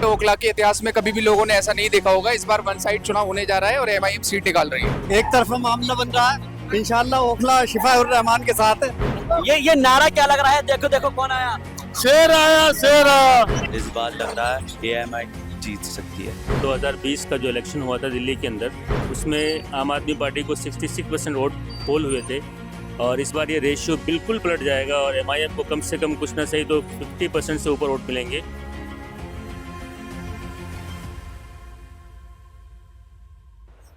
ओखला के इतिहास में कभी भी लोगों ने ऐसा नहीं देखा होगा। इस बार वन साइड चुनाव होने जा रहा है और एमआईएम सीट निकाल रही है। एक तरफा मामला बन रहा है। इंशाल्लाह ओखला शिफाउर रहमान के साथ है। ये नारा क्या लग रहा है? देखो देखो कौन आया, शेर आया, शेर आया। इस बार लग रहा है एएमआई जीत सकती है। 2020 का जो इलेक्शन हुआ था दिल्ली के अंदर, उसमें आम आदमी पार्टी को 66% वोट पोल हुए थे और इस बार ये रेशियो बिल्कुल पलट जाएगा और एमआईएम को कम से कम कुछ ना सही तो 50% से ऊपर वोट मिलेंगे।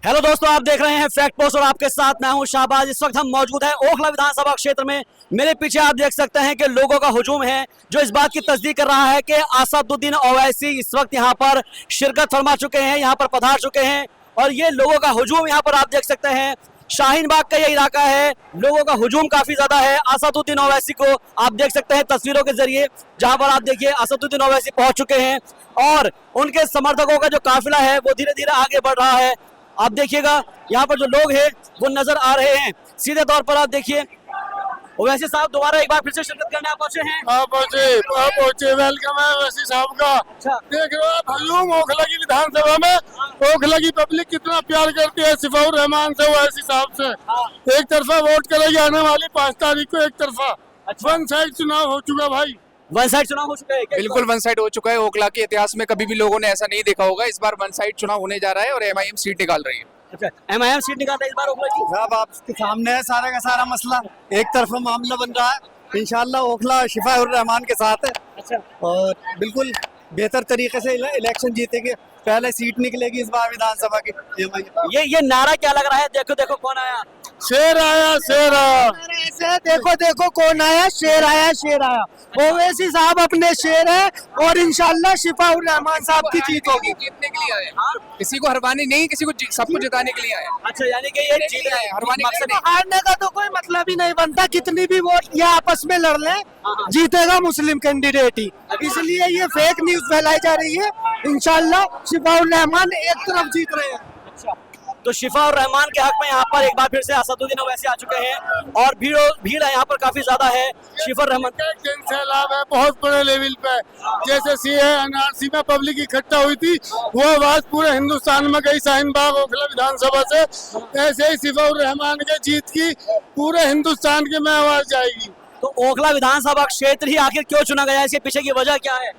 हेलो दोस्तों, आप देख रहे हैं फैक्ट पोस्ट और आपके साथ मैं हूं शाहबाज। इस वक्त हम मौजूद हैं ओखला विधानसभा क्षेत्र में। मेरे पीछे आप देख सकते हैं कि लोगों का हुजूम है जो इस बात की तस्दीक कर रहा है कि असदुद्दीन ओवैसी इस वक्त यहां पर शिरकत फरमा चुके हैं, यहां पर पधार चुके हैं और ये लोगों का हुजूम यहां पर आप देख सकते हैं। शाहीन बाग का ये इलाका है, लोगों का हुजूम काफी ज्यादा है। असदुद्दीन ओवैसी को आप देख सकते हैं तस्वीरों के जरिए, जहां पर आप देखिए असदुद्दीन ओवैसी पहुंच चुके हैं और उनके समर्थकों का जो काफिला है वो धीरे धीरे आगे बढ़ रहा है। आप देखिएगा यहाँ पर जो लोग हैं वो नजर आ रहे हैं। सीधे तौर पर आप देखिए ओवैसी साहब दोबारा एक बार फिर से शिरकत करने आप पहुंचे हैं। पहुंचे। वेलकम है ओवैसी साहब का। अच्छा, देख रहे हो आप हजूम ओखला की विधानसभा में। ओखला की पब्लिक कितना प्यार करती है शिफाउर रहमान से, ओवैसी साहब से। एक तरफा वोट करेगी आने वाली 5 तारीख को, एक तरफा। वन साइड चुनाव हो चुका भाई। वन साइड चुनाव हो चुका है क्या? बिल्कुल वन साइड हो चुका है। ओखला के इतिहास में कभी भी लोगों ने ऐसा नहीं देखा होगा। इस बार वन साइड चुनाव होने जा रहा है और एमआईएम सीट निकाल रही है। अच्छा, एमआईएम सीट निकाल रहा है इस बार ओखला की। साहब आपके सामने है सारा का सारा मसला। एक तरफा मामला बन रहा है। इंशाल्लाह ओखला शिफाउर रहमान के साथ है। अच्छा, और बिल्कुल बेहतर तरीके से इलेक्शन जीतेंगे। पहले सीट निकलेगी इस बार विधानसभा की। ये नारा क्या लग रहा है? देखो देखो कौन आया, शेर आया, शेर आया। ऐसे देखो देखो कौन आया, शेर आया, शेर आया। ओवैसी साहब अपने शेर है और इंशाल्लाह शिफाउर रहमान साहब की जीत होगी। जीतने के लिए आए हैं, किसी को हरवाने नहीं, किसी को सबको जिताने के लिए आए हैं। अच्छा यानी कि ये जीत आए हैं, हरवाने के लिए नहीं। हारने का तो कोई मतलब ही नहीं बनता। कितनी भी वोट ये आपस में लड़ लें, जीतेगा मुस्लिम कैंडिडेट ही। इसलिए ये फेक न्यूज फैलाई जा रही है। इंशाल्लाह शिफाउर रहमान एक तरफ जीत रहे हैं। तो शिफाउर रहमान के हक में यहाँ पर एक बार फिर से असदुद्दीन ओवैसी आ चुके हैं और भीड़ है यहाँ पर काफी ज्यादा है। शिफाउर रहमान जन सैलाब है बहुत बड़े लेवल पे। जैसे सीए एनआरसी में पब्लिक इकट्ठा हुई थी, वो आवाज पूरे हिंदुस्तान में गई शाहीन बाग ओखला विधानसभा से। ऐसे ही शिफाउर रहमान के जीत की पूरे हिंदुस्तान की में आवाज जाएगी। तो ओखला विधानसभा क्षेत्र ही आखिर क्यों चुना गया है? इसके पीछे की वजह क्या है?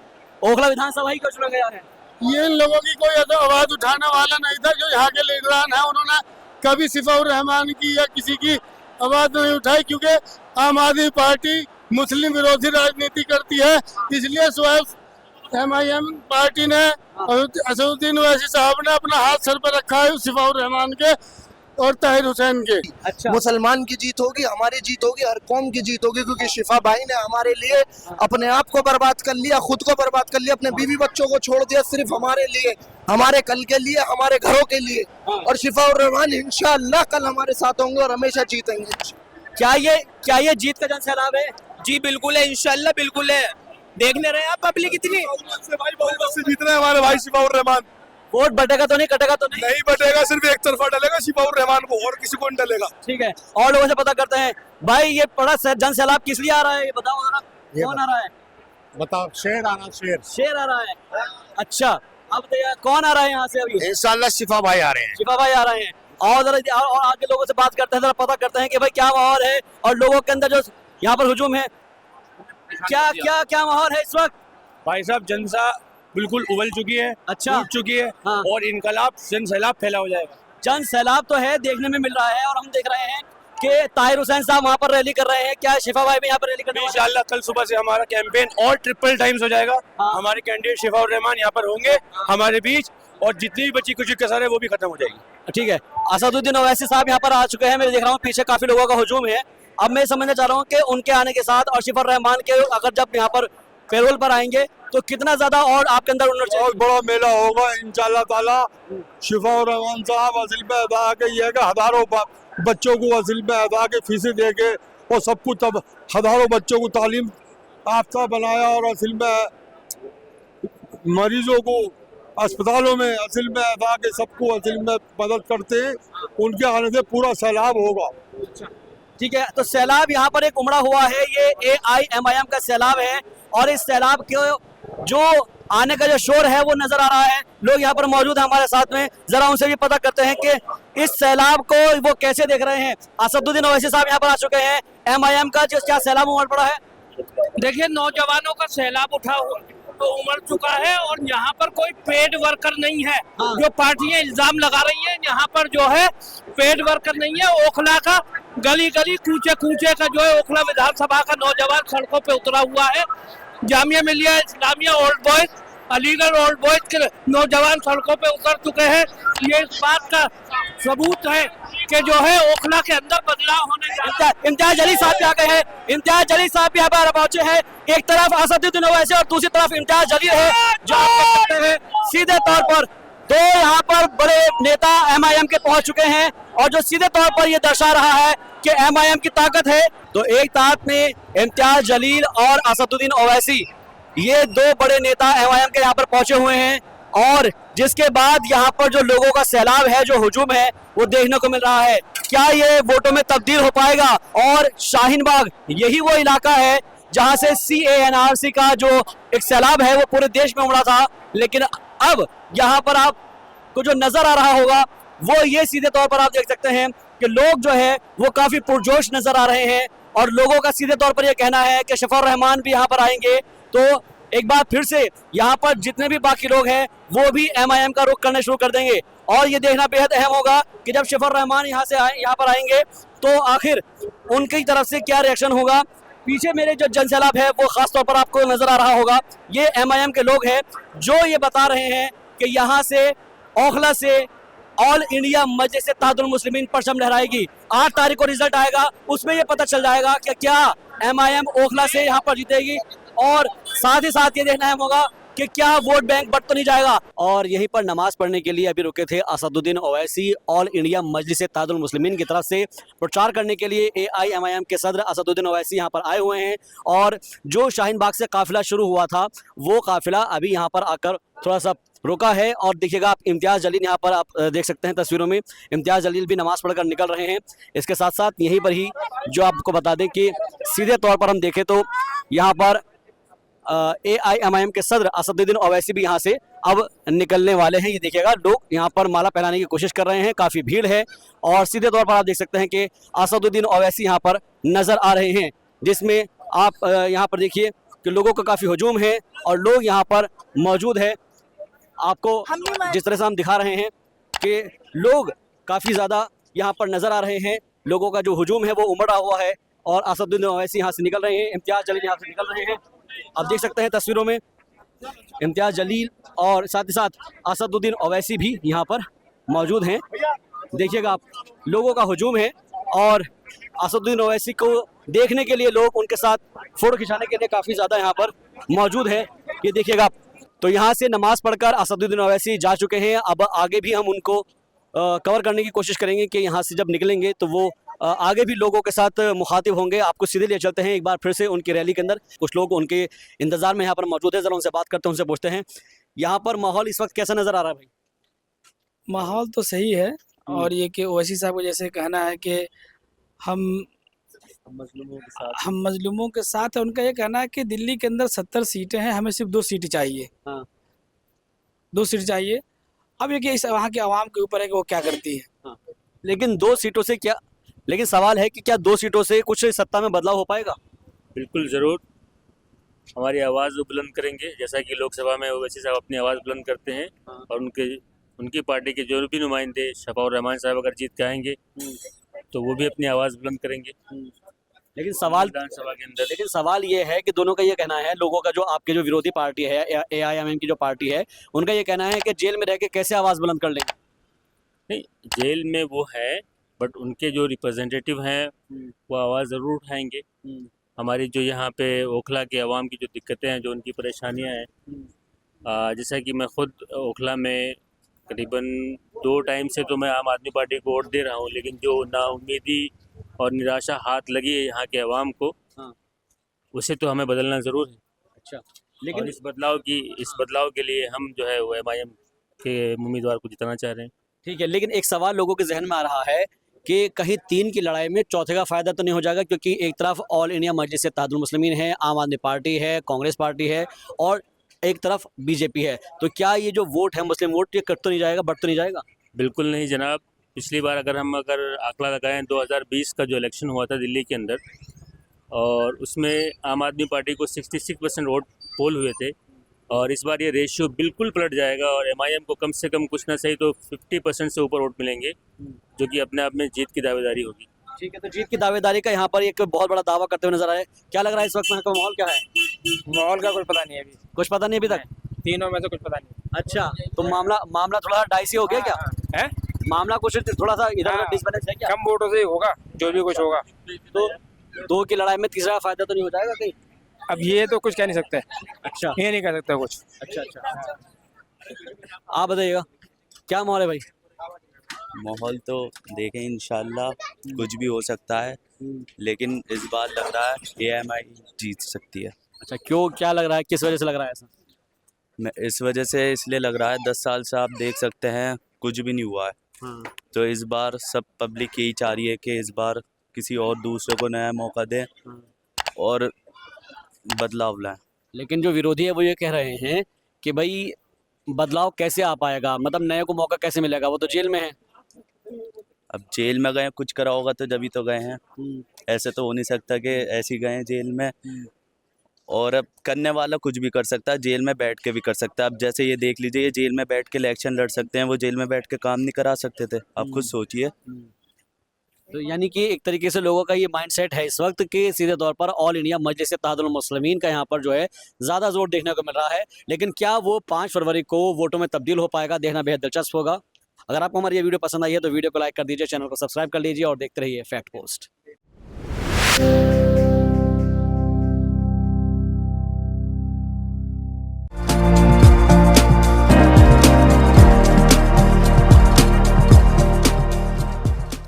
ओखला विधानसभा ही क्यों चुना गया है? ये इन लोगों की कोई आवाज उठाने वाला नहीं था। जो यहाँ के लीडरान है उन्होंने कभी शिफाउर रहमान की या किसी की आवाज नहीं उठाई, क्योंकि आम आदमी पार्टी मुस्लिम विरोधी राजनीति करती है। इसलिए स्वयं एमआईएम पार्टी ने असदुद्दीन ओवैसी साहब ने अपना हाथ सर पर रखा है शिफाउर रहमान के और ताहिर हुसैन के। अच्छा, मुसलमान की जीत होगी, हमारी जीत होगी, हर कौम की जीत होगी। क्योंकि शिफा भाई ने हमारे लिए अपने आप को बर्बाद कर लिया, खुद को बर्बाद कर लिया, अपने बीवी बच्चों को छोड़ दिया सिर्फ हमारे लिए, हमारे कल के लिए, हमारे घरों के लिए। और शिफाउर रहमान इंशाअल्लाह कल हमारे साथ होंगे और हमेशा जीतेंगे। क्या ये जीत का जन सैलाब है? जी बिल्कुल है, इंशाल्लाह बिल्कुल है। देखने रहे आप पब्लिक इतनी जीत रहे हमारे भाई शिफाउर रहमान। वोट बटेगा तो नहीं, कटेगा तो नहीं? नहीं बटेगा, सिर्फ एक तरफा डलेगा शिफाउर रहमान को और किसी को नहीं डलेगा। ठीक है, और लोगों से पता करते हैं भाई ये बड़ा जन सैलाब किस लिए आ रहा है, ये बताओ जरा। कौन आ रहा है? बताओ। शेर आना, शेर। शेर आ रहा है। अच्छा, अब कौन आ रहा है यहाँ से? अभी इंशाल्लाह शिफा भाई आ रहे हैं। शिफा भाई आ रहे हैं। और जरा और आगे लोगों से बात करते हैं, जरा पता करते हैं कि भाई क्या माहौल है और लोगों के अंदर जो यहाँ पर हुजूम है, क्या माहौल है इस वक्त? भाई साहब जनता बिल्कुल उबल चुकी है, अच्छा, टूट चुकी है हाँ। और इनकलाब जन सैलाब फैला हो जाएगा। जन सैलाब तो है, देखने में मिल रहा है और हम देख रहे हैं कि ताहिर हुसैन साहब वहाँ पर रैली कर रहे हैं। क्या शिफा भाई भी यहाँ पर रैली करने वाले हैं? इंशाल्लाह कल सुबह से हमारा कैंपेन और ट्रिपल टाइम्स हो जाएगा। हाँ। हमारे कैंडिडेट शिफाउर रहमान यहाँ पर होंगे हमारे बीच और जितनी भी बची कुछ कसर है वो भी खत्म हो जाएगी। ठीक है, असदुद्दीन ओवैसी साहब यहाँ पर आ चुके हैं। मैं देख रहा हूँ पीछे काफी लोगों का हुजूम है। अब मैं समझना चाह रहा हूँ कि उनके आने के साथ और शिफाउर रहमान के अगर जब यहाँ पर पेरोल पर आएंगे तो कितना ज्यादा और आपके अंदर हुनर चाहिए? बहुत बड़ा मेला होगा इंशाल्लाह ताला। शिफाउर रहमान साहब असल में अदा के ये कि हजारों बच्चों को असल में अदा के फीसें दे के और सब कुछ अब हजारों बच्चों को तालीम याफ्ता बनाया और असल में मरीजों को अस्पतालों में असल में अदा के सबको असल में मदद करते हैं। उनके आने से पूरा सैलाब होगा। ठीक है, तो सैलाब यहाँ पर एक उमड़ा हुआ है, ये AIMIM का सैलाब है और इस सैलाब के जो आने का जो शोर है वो नजर आ रहा है। लोग यहाँ पर मौजूद हैं हमारे साथ में, जरा उनसे भी पता करते हैं कि इस सैलाब को वो कैसे देख रहे हैं। असदुद्दीन ओवैसी साहब यहाँ पर आ चुके हैं। एमआईएम का जो क्या सैलाब उमड़ पड़ा है? देखिए, नौजवानों का सैलाब उमड़ चुका है और यहाँ पर कोई पेड वर्कर नहीं है। जो पार्टियां इल्जाम लगा रही हैं यहाँ पर जो है पेड वर्कर नहीं है। ओखला का गली गली कूचे कूचे का जो है ओखला विधानसभा का नौजवान सड़कों पे उतरा हुआ है। Jamia Millia Islamia old boys, Aligarh old boys के नौजवान सड़कों पे उतर चुके हैं। ये इस बात का सबूत है कि जो है ओखला के अंदर बदलाव होने जा रहा है। इम्तियाज जलील साहब भी आ गए हैं। इम्तियाज जलील साहब भी यहाँ पर पहुंचे हैं। एक तरफ असदुद्दीन ओवैसी और दूसरी तरफ इम्तियाज जलील है, जो आप देख सकते हैं सीधे तौर पर दो यहाँ पर बड़े नेता एमआईएम के पहुंच चुके हैं और जो सीधे तौर पर ये दर्शा रहा है कि एमआईएम की ताकत है। तो एक तरफ में इम्तियाज जलील और असदुद्दीन ओवैसी, ये दो बड़े नेता एमआईएम के यहाँ पर पहुंचे हुए हैं और जिसके बाद यहाँ पर जो लोगों का सैलाब है, जो हुजूम है, वो देखने को मिल रहा है। क्या ये वोटों में तब्दील हो पाएगा? और शाहीन बाग यही वो इलाका है जहां से CANRC का जो एक सैलाब है वो पूरे देश में उमड़ा था, लेकिन अब यहाँ पर आपको जो नजर आ रहा होगा वो ये सीधे तौर पर आप देख सकते हैं कि लोग जो है वो काफी पुरजोश नजर आ रहे हैं और लोगों का सीधे तौर पर यह कहना है कि शफाउर रहमान भी यहाँ पर आएंगे। तो एक बार फिर से यहाँ पर जितने भी बाकी लोग हैं वो भी एमआईएम का रुख करना शुरू कर देंगे और ये देखना बेहद अहम होगा कि जब शफाउर रहमान यहाँ पर आएंगे तो आखिर उनकी तरफ से क्या रिएक्शन होगा। पीछे मेरे जो जनसैलाब है वो खास तौर पर आपको नजर आ रहा होगा, ये एमआईएम के लोग हैं जो ये बता रहे हैं कि यहाँ से ओखला से ऑल इंडिया मजलिस इत्तेहादुल मुस्लिमीन परचम लहराएगी। 8 तारीख को रिजल्ट आएगा, उसमें ये पता चल जाएगा कि क्या एमआईएम ओखला से यहाँ पर जीतेगी और साथ ही साथ ये देखना अहम होगा कि क्या वोट बैंक बढ़ तो नहीं जाएगा। और यहीं पर नमाज पढ़ने के लिए अभी रुके थे असदुद्दीन ओवैसी। ऑल इंडिया मजलिस इत्तेहादुल मुस्लिमीन की तरफ से प्रचार करने के लिए AIMIM के सदर असदुद्दीन ओवैसी यहाँ पर आए हुए हैं और जो शाहीन बाग से काफिला शुरू हुआ था वो काफिला अभी यहाँ पर आकर थोड़ा सा रुका है। और देखिएगा आप इम्तियाज जलील यहाँ पर आप देख सकते हैं तस्वीरों में, इम्तियाज जलील भी नमाज पढ़कर निकल रहे हैं। इसके साथ साथ यहीं पर ही जो आपको बता दें कि सीधे तौर पर हम देखें तो यहाँ पर AIMIM के सदर असदुद्दीन ओवैसी भी यहाँ से अब निकलने वाले हैं। ये देखिएगा लोग यहाँ पर माला पहनाने की कोशिश कर रहे हैं, काफ़ी भीड़ है और सीधे तौर पर आप देख सकते हैं कि असदुद्दीन ओवैसी यहाँ पर नज़र आ रहे हैं, जिसमें आप यहाँ पर देखिए कि लोगों का काफ़ी हुजूम है और लोग यहाँ पर मौजूद है। आपको जिस तरह से हम दिखा रहे हैं कि लोग काफ़ी ज़्यादा यहाँ पर नज़र आ रहे हैं, लोगों का जो हुजूम है वो उमड़ा हुआ है और असदुद्दीन ओवैसी यहाँ से निकल रहे हैं, इम्तियाज जलील यहाँ से निकल रहे हैं। आप देख सकते हैं तस्वीरों में इम्तियाज जलील और साथ ही साथ असदुद्दीन ओवैसी भी यहाँ पर मौजूद हैं। देखिएगा आप लोगों का हुजूम है और असदुद्दीन ओवैसी को देखने के लिए लोग उनके साथ फोटो खिंचाने के लिए काफ़ी ज़्यादा यहाँ पर मौजूद है। ये देखिएगा आप, तो यहाँ से नमाज पढ़कर असदुद्दीन ओवैसी जा चुके हैं। अब आगे भी हम उनको कवर करने की कोशिश करेंगे कि यहाँ से जब निकलेंगे तो वो आगे भी लोगों के साथ मुखातिब होंगे। आपको सीधे लिए चलते हैं एक बार फिर से उनकी रैली के अंदर। कुछ लोग उनके इंतजार में यहाँ पर मौजूद है, जरा उनसे बात करते हैं, उनसे पूछते हैं यहाँ पर माहौल इस वक्त कैसा नजर आ रहा है भाई? माहौल तो सही है और ये कि ओवैसी साहब को जैसे कहना है कि हम मजलूमों के साथ है, उनका ये कहना है कि दिल्ली के अंदर 70 सीटें हैं, हमें सिर्फ 2 सीटें चाहिए। हाँ। 2 सीटें चाहिए। अब ये कि इस वहाँ के आवाम के ऊपर है कि वो क्या करती है। हाँ। लेकिन 2 सीटों से क्या, लेकिन सवाल है कि क्या 2 सीटों से कुछ सत्ता में बदलाव हो पाएगा? बिल्कुल ज़रूर, हमारी आवाज़ बुलंद करेंगे जैसा कि लोकसभा में ओवैसी साहब अपनी आवाज़ बुलंद करते हैं। हाँ। और उनकी पार्टी के जो भी नुमाइंदे शफाउर रहमान साहब अगर जीत के आएंगे तो वो भी अपनी आवाज़ बुलंद करेंगे। लेकिन सवाल ये है कि दोनों का ये कहना है, लोगों का, जो आपके जो विरोधी पार्टी है AIMIM की जो पार्टी है, उनका ये कहना है कि जेल में रह के कैसे आवाज़ बुलंद कर लेंगे। नहीं, जेल में वो है बट उनके जो रिप्रेजेंटेटिव हैं वो आवाज़ ज़रूर उठाएंगे। हमारी जो यहाँ पे ओखला के अवाम की जो दिक्कतें हैं, जो उनकी परेशानियाँ हैं, जैसा कि मैं ख़ुद ओखला में करीबन 2 टाइम से तो मैं आम आदमी पार्टी को वोट दे रहा हूँ, लेकिन जो नाउम्मीदी और निराशा हाथ लगी है यहाँ के अवाम को, हाँ। उसे तो हमें बदलना ज़रूर है। अच्छा, लेकिन इस बदलाव के लिए हम जो है वो MIM के उम्मीदवार को जिताना चाह रहे हैं। ठीक है, लेकिन एक सवाल लोगों के जहन में आ रहा है कि कहीं 3 की लड़ाई में चौथे का फायदा तो नहीं हो जाएगा, क्योंकि एक तरफ ऑल इंडिया मजलिस इत्तेहादुल मुस्लिमीन है, आम आदमी पार्टी है, कांग्रेस पार्टी है और एक तरफ बीजेपी है। तो क्या ये जो वोट है मुस्लिम वोट, ये कट तो नहीं जाएगा, बढ़ तो नहीं जाएगा? बिल्कुल नहीं जनाब। पिछली बार अगर आंकड़ा लगाएं 2020 का जो इलेक्शन हुआ था दिल्ली के अंदर, और उसमें आम आदमी पार्टी को 66% वोट पोल हुए थे, और इस बार ये रेशियो बिल्कुल पलट जाएगा और एमआईएम को कम से कम कुछ ना सही तो 50% से ऊपर वोट मिलेंगे, जो कि अपने आप में जीत की दावेदारी होगी। ठीक है, तो जीत की दावेदारी का यहाँ पर एक बहुत बड़ा दावा करते हुए नजर आए। क्या लग रहा है इस वक्त यहाँ का माहौल क्या है? माहौल का कुछ पता नहीं है अभी, कुछ पता नहीं अभी तक? तीनों में से कुछ पता नहीं। अच्छा, तो मामला थोड़ा डाइसी हो गया क्या है? मामला? कुछ थोड़ा सा इधर उधर डिसबैलेंस है क्या? कम वोटों से होगा जो भी कुछ होगा। तो दो की लड़ाई में तीसरा फायदा तो नहीं हो जाएगा कहीं? अब ये तो कुछ कह नहीं सकते, अच्छा ये नहीं कह सकते कुछ। अच्छा, आप बताइएगा क्या माहौल है भाई? माहौल तो देखें इंशाल्लाह कुछ भी हो सकता है, लेकिन इस बार लग रहा है एएमआई जीत सकती है। अच्छा, क्यों, क्या लग रहा है, किस वजह से लग रहा है ऐसा? इस वजह से इसलिए लग रहा है 10 साल से आप देख सकते हैं कुछ भी नहीं हुआ है, तो इस बार सब पब्लिक यही चाह रही है कि इस बार किसी और दूसरे को नया मौका दें और बदलाव लाएं। लेकिन जो विरोधी है वो ये कह रहे हैं कि भाई बदलाव कैसे आ पाएगा, मतलब नए को मौका कैसे मिलेगा, वो तो जेल में है। अब जेल में गए, कुछ करा होगा तो जभी तो गए हैं, ऐसे तो हो नहीं सकता कि ऐसे ही गए हैं जेल में। और अब करने वाला कुछ भी कर सकता है, जेल में बैठ के भी कर सकता है। अब जैसे ये देख लीजिए, ये जेल में बैठ के इलेक्शन लड़ सकते हैं, वो जेल में बैठ के काम नहीं करा सकते थे। आप खुद सोचिए। तो यानी कि एक तरीके से लोगों का ये माइंडसेट है इस वक्त कि सीधे तौर पर ऑल इंडिया मजलिस इत्तेहादुल मुस्लिमीन का यहाँ पर जो है ज़्यादा जोर देखने को मिल रहा है। लेकिन क्या वो 5 फरवरी को वोटों में तब्दील हो पाएगा, देखना बेहद दिलचस्प होगा। अगर आपको हमारी ये वीडियो पसंद आई है तो वीडियो को लाइक कर दीजिए, चैनल को सब्सक्राइब कर लीजिए और देखते रहिए फैक्ट पोस्ट।